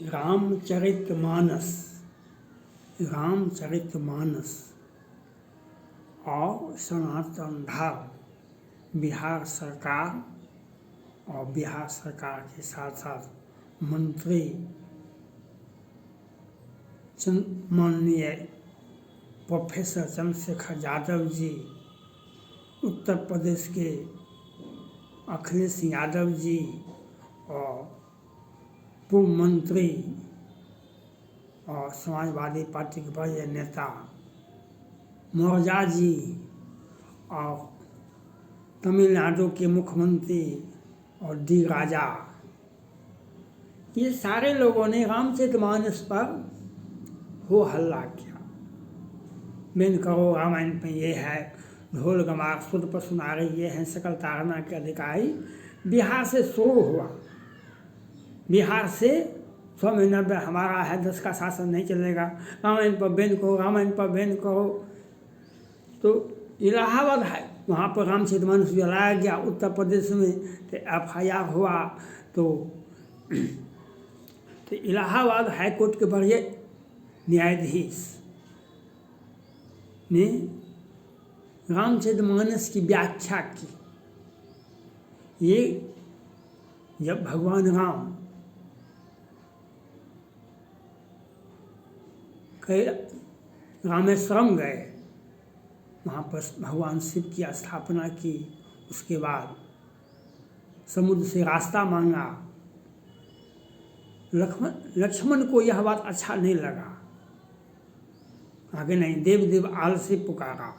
रामचरितमानस, रामचरितमानस और सनातन धर्म बिहार सरकार और बिहार सरकार के साथ साथ मंत्री माननीय प्रोफेसर चंद्रशेखर यादव जी, उत्तर प्रदेश के अखिलेश यादव जी और पूर्व मंत्री और समाजवादी पार्टी के बड़े नेता मौर्या जी और तमिलनाडु के मुख्यमंत्री और डी राजा, ये सारे लोगों ने रामचरितमानस पर हो हल्ला किया। बेन कहो रामायण में ये है, ढोल गमार सुर पर सुनारे ये हैं, सकल तारना के अधिकारी। बिहार से शुरू हुआ, बिहार से 100 में 90 हमारा है, 10 का शासन नहीं चलेगा, रामायण पर बैन कहो, रामायण पर बैन कहो। तो इलाहाबाद है, वहाँ पर रामचरितमानस जलाया गया उत्तर प्रदेश में, तो FIR हुआ। तो इलाहाबाद हाई कोर्ट के बड़े न्यायाधीश ने रामचरितमानस की व्याख्या की। ये जब भगवान राम रामेश्वरम गए, वहाँ पर भगवान शिव की स्थापना की, उसके बाद समुद्र से रास्ता मांगा। लक्ष्मण को यह बात अच्छा नहीं लगा, आगे नहीं, देव देव आल से पुकारा।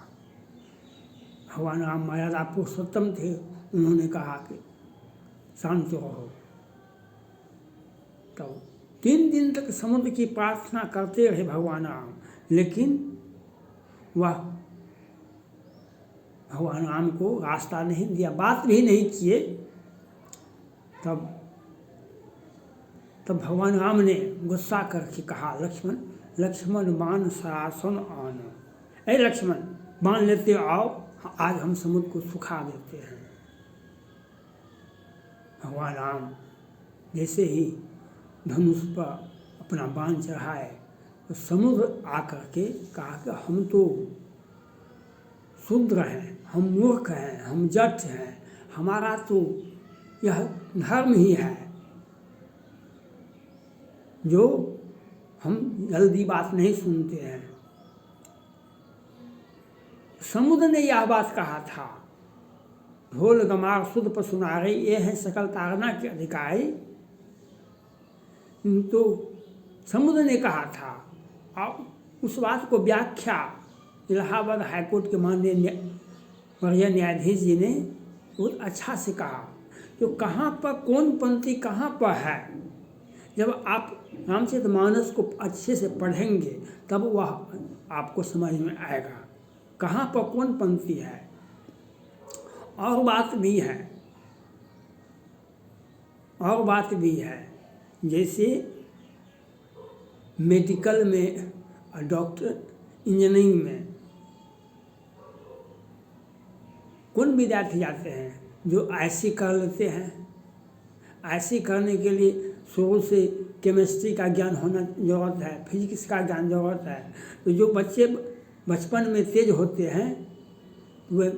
भगवान राम मर्यादा पुरुषोत्तम थे, उन्होंने कहा कि शांत रहो। तो 3 दिन तक समुद्र की प्रार्थना करते रहे भगवान राम, लेकिन वह भगवान राम को रास्ता नहीं दिया, बात भी नहीं किए। तब भगवान राम ने गुस्सा करके कहा, लक्ष्मण बाण सरासन आन, ऐ लक्ष्मण बाण लेते आओ, आज हम समुद्र को सुखा देते हैं। भगवान राम जैसे ही धनुष पर अपना बाण चढ़ाए, तो समुद्र आकर के कहा कि हम तो शूद्र हैं, हम मूर्ख हैं, हम जट हैं, हमारा तो यह धर्म ही है जो हम जल्दी बात नहीं सुनते हैं। समुद्र ने यह बात कहा था, ढोल गमार सुध पर सुनारे ये हैं सकल तारना के अधिकारी। तो समुद्र ने कहा था, और उस बात को व्याख्या इलाहाबाद हाईकोर्ट के माननीय वरीय न्यायाधीश जी ने बहुत अच्छा से कहा। तो कहाँ पर कौन पंक्ति कहाँ पर है, जब आप रामचरितमानस को अच्छे से पढ़ेंगे तब वह आपको समझ में आएगा कहाँ पर कौन पंक्ति है। और बात भी है, जैसे मेडिकल में और डॉक्टर इंजीनियरिंग में कौन विद्यार्थी जाते हैं जो IC कर लेते हैं। IC करने के लिए शुरू से केमिस्ट्री का ज्ञान होना ज़रूरत है, फिजिक्स का ज्ञान ज़रूरत है। तो जो बच्चे बचपन में तेज होते हैं, वे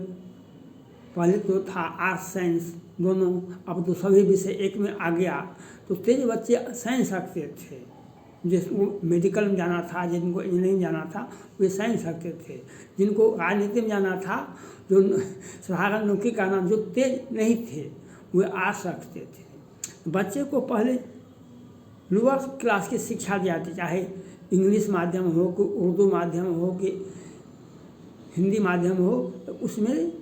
पहले तो था आर्ट्स साइंस दोनों, अब तो सभी विषय एक में आ गया। तो तेज बच्चे साइंस रखते थे, जिसको मेडिकल में जाना था, जिनको इंजीनियरिंग जाना था वे साइंस रखते थे, जिनको राजनीति में जाना था, जो साधारण नौकरी करना, जो तेज नहीं थे वे आर्ट्स रखते थे। बच्चे को पहले लोअर क्लास की शिक्षा दी जाती, चाहे इंग्लिश माध्यम हो कि उर्दू माध्यम हो कि हिंदी माध्यम हो, तो उसमें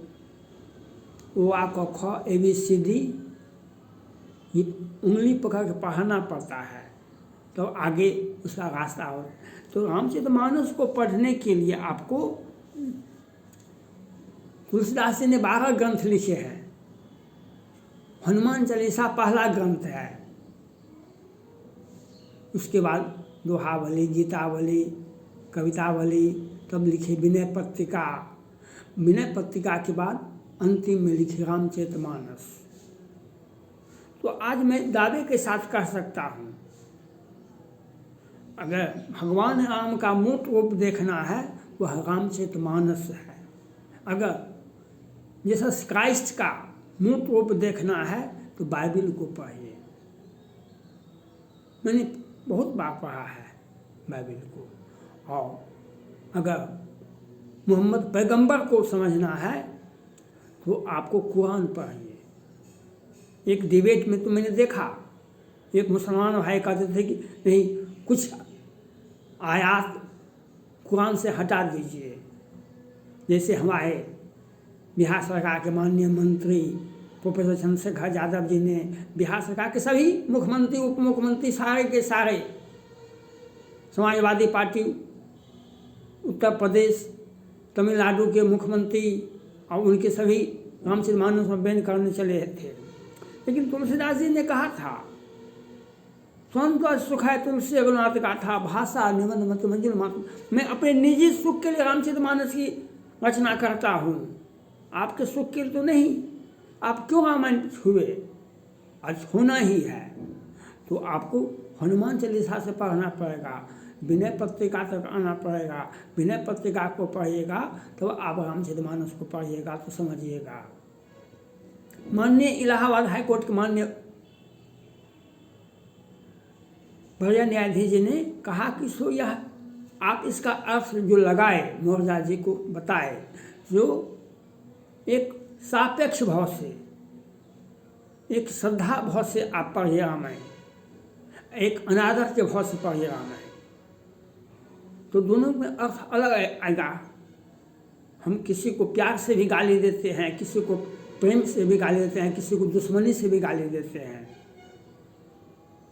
आ क ख ABCD ये उंगली पकड़ के पढ़ना पड़ता है, तो आगे उसका रास्ता हो। तो रामचरितमानस को पढ़ने के लिए आपको तुलसीदास जी ने 12 ग्रंथ लिखे हैं। हनुमान चालीसा पहला ग्रंथ है, उसके बाद दोहावली, गीतावली, कवितावली, तब लिखे विनय पत्रिका। विनय पत्रिका के बाद अंतिम में लिखे रामचरितमानस। तो आज मैं दावे के साथ कह सकता हूँ, अगर भगवान राम का मूर्त रूप देखना है वह रामचरितमानस है। अगर जीसस क्राइस्ट का मूर्त रूप देखना है तो बाइबिल को पढ़िए। मैंने बहुत बार पढ़ा है बाइबिल को। और अगर मोहम्मद पैगंबर को समझना है तो आपको कुरान पढ़िए। एक डिबेट में तो मैंने देखा, एक मुसलमान भाई कहते थे कि नहीं, कुछ आयात कुरान से हटा दीजिए। जैसे हमारे बिहार सरकार के माननीय मंत्री प्रोफेसर चंद्रशेखर यादव जी ने बिहार सरकार के सभी मुख्यमंत्री, उप मुख्यमंत्री, सारे के सारे, समाजवादी पार्टी, उत्तर प्रदेश, तमिलनाडु के मुख्यमंत्री और उनके सभी रामचरितमानस में बैन करने चले थे। लेकिन तुलसीदास जी ने कहा था, संत सुख है तुलसी रघुनाथ गाथा, भाषा निबंध मत मंजिल मात्र। मैं अपने निजी सुख के लिए रामचरितमानस की रचना करता हूँ, आपके सुख के लिए तो नहीं। आप क्यों रामायण छुए? आज होना ही है तो आपको हनुमान चालीसा से पढ़ना पड़ेगा, विनय पत्रिका तक आना पड़ेगा। विनय पत्रिका को पढ़िएगा तो आप रामचरितमानस को पढ़िएगा तो समझिएगा। माननीय इलाहाबाद हाई कोर्ट के माननीय भैया न्यायाधीश जी ने कहा कि सो यह आप इसका अर्थ जो लगाए, मोरजा जी को बताए, जो एक सापेक्ष भाव से, एक श्रद्धा भाव से आप पढ़िए रामायण, एक अनादर के भाव से पढ़िए रामायण, तो दोनों में अर्थ अलग आएगा। हम किसी को प्यार से भी गाली देते हैं, किसी को प्रेम से भी गाली देते हैं, किसी को दुश्मनी से भी गाली देते हैं।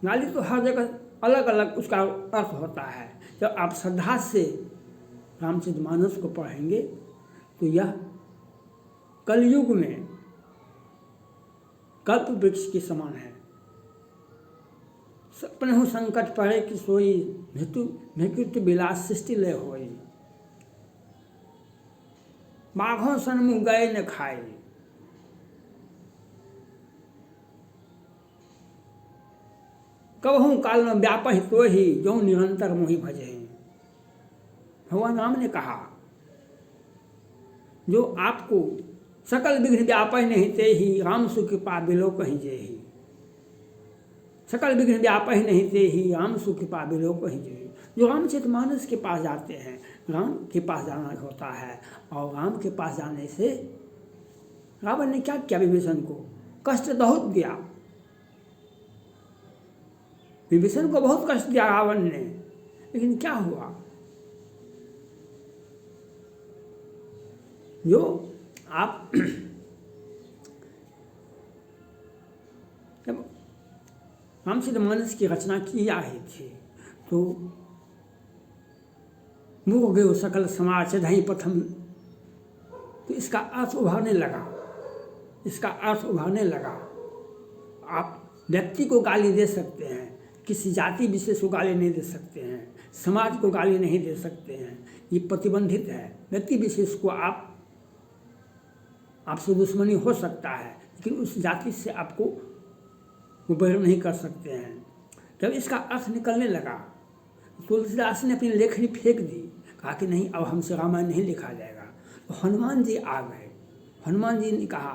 गाली तो हर जगह अलग अलग उसका अर्थ होता है। जब आप श्रद्धा से रामचरितमानस को पढ़ेंगे तो यह कलयुग में कल्प वृक्ष के समान है। सपनहु संकट पड़े कि सोई, भिकृत विलास सृष्टि लय होई। बाघों सन्मुख गए न खाए, कबहू काल में व्यापहि तो ही, जो निरंतर मोहि भजे। भगवान राम ने कहा, जो आपको सकल विघ्न व्यापहि नहीं ते ही, राम सु कृपा बिलो कहीं जे ही। सकल विघ्न व्यापहि नहीं ते ही, राम सु कृपा बिलो कहीं जे ही। जो रामचरितमानस के पास जाते हैं, राम के पास जाना होता है। और राम के पास जाने से रावण ने क्या किया? विभीषण को कष्ट बहुत दिया। विभीषण को बहुत कष्ट दिया रावण ने, लेकिन क्या हुआ? जो आप जब रामचरितमानस की रचना की जा रही थी तो मुँह गयो सकल समाज धई प्रथम, तो इसका अर्थ उभरने लगा, इसका अर्थ उभरने लगा। आप व्यक्ति को गाली दे सकते हैं, किसी जाति विशेष को गाली नहीं दे सकते हैं, समाज को गाली नहीं दे सकते हैं, ये प्रतिबंधित है। व्यक्ति विशेष को आपसे दुश्मनी हो सकता है, लेकिन उस जाति से आपको उपयोग नहीं कर सकते हैं। जब इसका अर्थ निकलने लगा, तुलसीदास ने अपनी लेखनी फेंक दी, कहा कि नहीं, अब हमसे रामायण नहीं लिखा जाएगा। तो हनुमान जी आ गए। हनुमान जी ने कहा,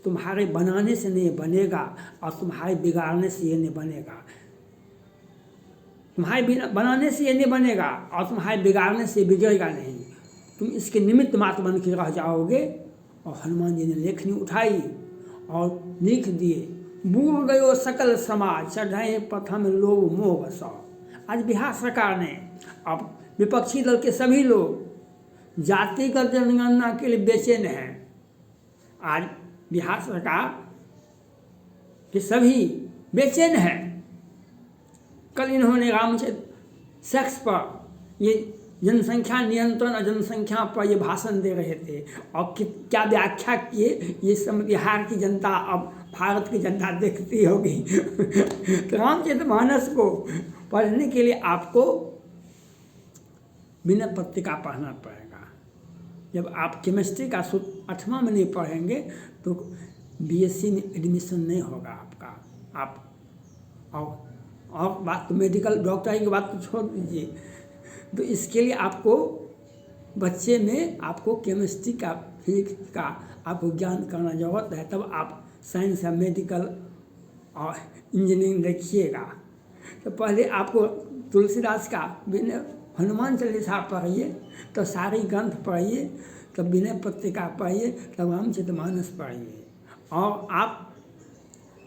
तुम्हारे बनाने से नहीं बनेगा और तुम्हारे बिगाड़ने से ये नहीं बनेगा। तुम्हारे बनाने से ये नहीं बनेगा और तुम्हारे बिगाड़ने से बिगड़ेगा नहीं, तुम इसके निमित्त मात्र बन के रह जाओगे। और हनुमान जी ने लेखनी उठाई और लिख दिए, बूढ़ गयो सकल समाज, चढ़े प्रथम लोभ मोह बसा। आज बिहार सरकार ने, अब विपक्षी दल के सभी लोग जातिगत जनगणना के लिए बेचैन हैं। आज बिहार सरकार के सभी बेचैन हैं। कल इन्होंने रामचरित सेक्स पर, ये जनसंख्या नियंत्रण और जनसंख्या पर ये भाषण दे रहे थे और क्या व्याख्या किए, ये सब बिहार की जनता, अब भारत की जनता देखती होगी। तो रामचरितमानस को पढ़ने के लिए आपको विनय पत्रिका पढ़ना पड़ेगा। जब आप केमिस्ट्री का 8वां में नहीं पढ़ेंगे तो बीएससी में एडमिशन नहीं होगा आपका। आप और बात तो मेडिकल डॉक्टर की बात तो छोड़ दीजिए, तो इसके लिए आपको बच्चे में आपको केमिस्ट्री का, फिजिक्स का आपको ज्ञान करना जरूरत है, तब आप साइंस या मेडिकल और इंजीनियरिंग देखिएगा। तो पहले आपको तुलसीदास का विनय हनुमान चालीसा पढ़िए, तो सारी ग्रंथ पढ़िए, तब विनय पत्रिका पढ़िए, तब रामचरितमानस पढ़िए। और आप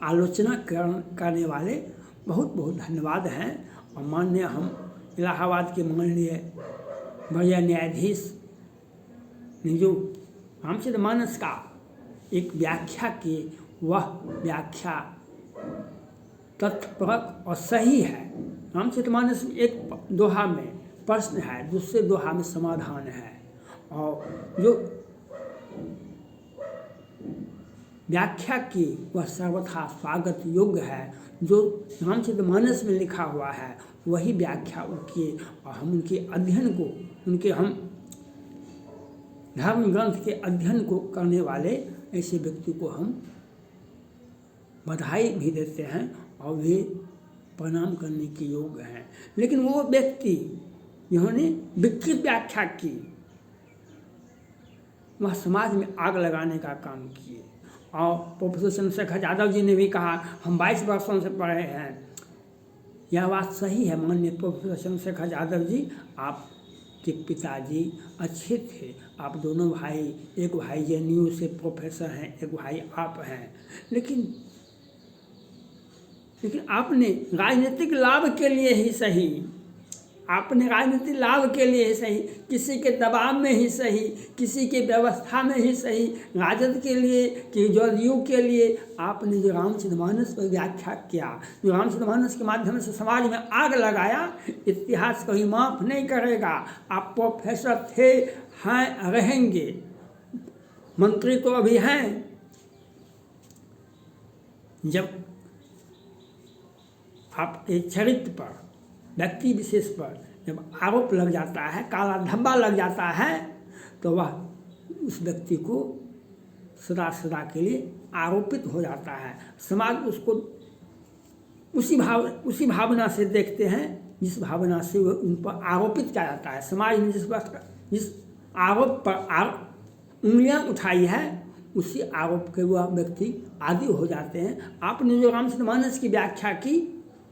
आलोचना करने वाले बहुत बहुत धन्यवाद हैं। और माननीय हम इलाहाबाद के माननीय बढ़िया न्यायाधीश ने जो रामचरितमानस का एक व्याख्या की, वह व्याख्या तथ्यपरक और सही है। रामचरितमानस में एक दोहा में प्रश्न है, दूसरे दोहा में समाधान है, और जो व्याख्या की वह सर्वथा स्वागत योग्य है। जो रामचरितमानस में लिखा हुआ है वही व्याख्या उनकी, और हम उनके अध्ययन को, हम धर्म ग्रंथ के अध्ययन को करने वाले ऐसे व्यक्ति को हम बधाई भी देते हैं और वे प्रणाम करने के योग्य हैं। लेकिन वो व्यक्ति जिन्होंने विकृत व्याख्या की, वह समाज में आग लगाने का काम किए। और प्रोफेसर चंद्रशेखर यादव जी ने भी कहा, हम 22 वर्षों से पढ़े हैं। यह बात सही है माननीय प्रोफेसर चंद्रशेखर यादव जी, आपके पिताजी अच्छे थे। आप दोनों भाई, एक भाई JNU से प्रोफेसर हैं, एक भाई आप हैं, लेकिन आपने राजनीतिक लाभ के लिए ही सही, आपने राजनीतिक लाभ के लिए ही सही, किसी के दबाव में ही सही, किसी के व्यवस्था में ही सही, राजद के लिए कि JDU के लिए आपने जो रामचरितमानस पर व्याख्या किया, जो रामचरितमानस के माध्यम से समाज में आग लगाया, इतिहास कभी माफ़ नहीं करेगा। आप प्रोफेसर थे, हैं, रहेंगे, मंत्री तो अभी हैं। जब आपके चरित्र पर, व्यक्ति विशेष पर जब आरोप लग जाता है, काला धब्बा लग जाता है, तो वह उस व्यक्ति को सदा सदा के लिए आरोपित हो जाता है। समाज उसको उसी भावना से देखते हैं जिस भावना से वह उन पर आरोपित किया जाता है। समाज ने जिस आरोप पर उंगलियां उठाई है, उसी आरोप के वह व्यक्ति आदी हो जाते हैं। आपने जो रामचरितमानस की व्याख्या की,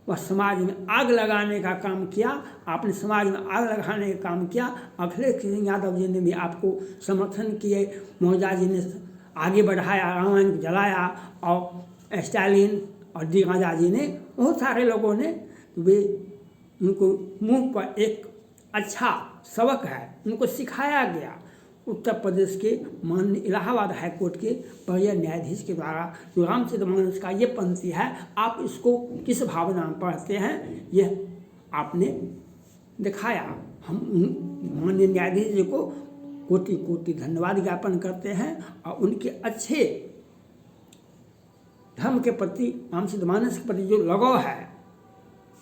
वह समाज में आग लगाने का काम किया। आपने समाज में आग लगाने का काम किया। अखिलेश सिंह यादव जी ने भी आपको समर्थन किए, मौजा जी ने आगे बढ़ाया, रामायण को जलाया, और स्टालिन और डी राजा जी ने, बहुत सारे लोगों ने, वे उनको मुंह पर एक अच्छा सबक है, उनको सिखाया गया। उत्तर प्रदेश के माननीय इलाहाबाद हाई कोर्ट के बढ़िया न्यायाधीश के द्वारा जो रामचरितमानस का ये पंक्ति है, आप इसको किस भावना में पढ़ते हैं, यह आपने दिखाया। हम माननीय न्यायाधीश जी को कोटि कोटि धन्यवाद ज्ञापन करते हैं, और उनके अच्छे धर्म के प्रति, रामचरितमानस के प्रति जो लगाव है,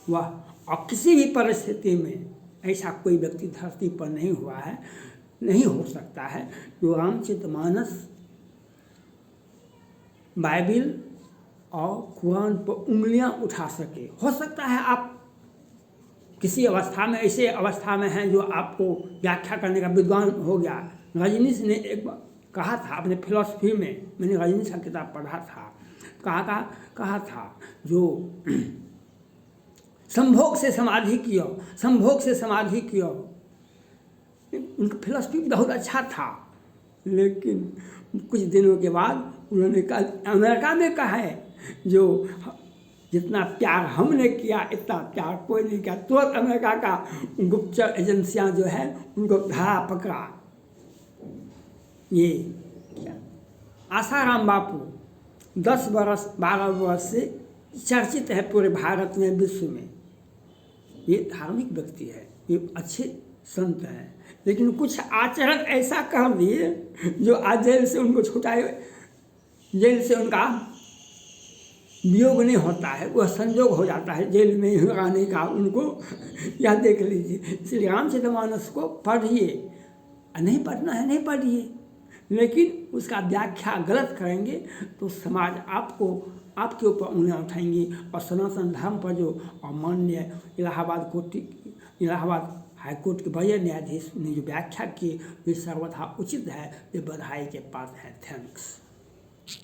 वह और किसी भी परिस्थिति में ऐसा कोई व्यक्ति धरती पर नहीं हुआ है, नहीं हो सकता है जो रामचरितमानस, बाइबिल और कुरान पर उंगलियां उठा सके। हो सकता है आप किसी अवस्था में, ऐसे अवस्था में हैं जो आपको व्याख्या करने का विद्वान हो गया। रजनीश ने एक बार कहा था अपने फिलॉसफी में, मैंने रजनीश का किताब पढ़ा था, कहा था जो संभोग से समाधि कियो, संभोग से समाधि कियो। उनका फिलॉसफी बहुत अच्छा था, लेकिन कुछ दिनों के बाद उन्होंने कहा, अमेरिका में कहा है, जो जितना प्यार हमने किया इतना प्यार कोई नहीं किया। तुरंत अमेरिका का गुप्तचर एजेंसियां जो है उनको धरा पकड़ा। ये क्या, आसाराम बापू 12 वर्ष से चर्चित है पूरे भारत में, विश्व में। ये धार्मिक व्यक्ति है, ये अच्छे संत हैं, लेकिन कुछ आचरण ऐसा कर दिए जो आज जेल से उनको छुटाए, जेल से उनका वियोग नहीं होता है, वह संजोग हो जाता है जेल में रहने का उनको। यह देख लीजिए। इसलिए रामचरितमानस को पढ़िए, नहीं पढ़ना है नहीं पढ़िए, लेकिन उसका व्याख्या गलत करेंगे तो समाज आपको आपके ऊपर उंगलियां उठाएंगी और सनातन धर्म पर जो माननीय इलाहाबाद हाईकोर्ट के बड़े न्यायाधीश ने जो व्याख्या की वे सर्वथा उचित है, वे बधाई के पात्र हैं। थैंक्स।